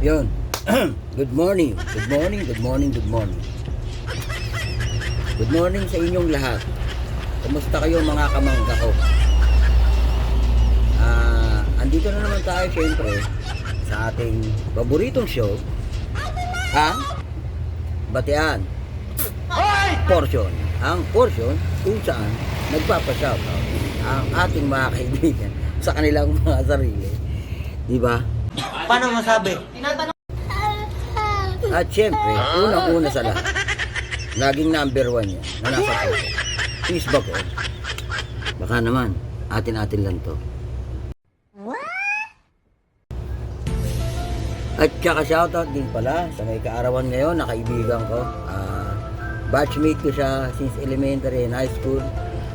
Yun. Good morning. Good morning, good morning, good morning. Good morning sa inyong lahat. Kumusta kayo mga kamangga ko? Andito na naman tayo syempre sa ating paboritong show, ang Batean Portion. Ang portion kung saan nagpapashoutout ang ating mga kaibigan sa kanilang mga sarili. Diba? Paano masabi? At syempre, unang-una sa lahat, laging number 1 yan na nasa puso. Please back on. Baka naman, atin-atin lang to. At saka shoutout din pala sa may kaarawan ngayon na kaibigan ko. Batchmate ko siya since elementary and high school.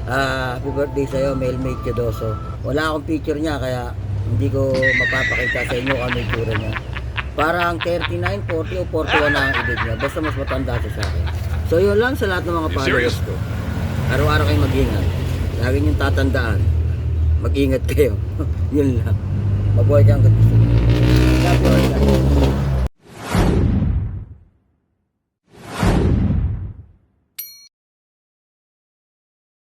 Happy birthday sa'yo, Melmate Chodoso. Wala akong picture niya kaya hindi ko mapapakita sa inyo kung ano yung tura niya. Parang 39, 40 o 41 na ang edad niya. Basta mas matanda siya sa akin. So yun lang sa lahat ng mga followers ko. Araw-araw kayong mag-ingat. Lagi niyong tatandaan. Mag-ingat kayo. Yun lang. Mabuhay kang gusto.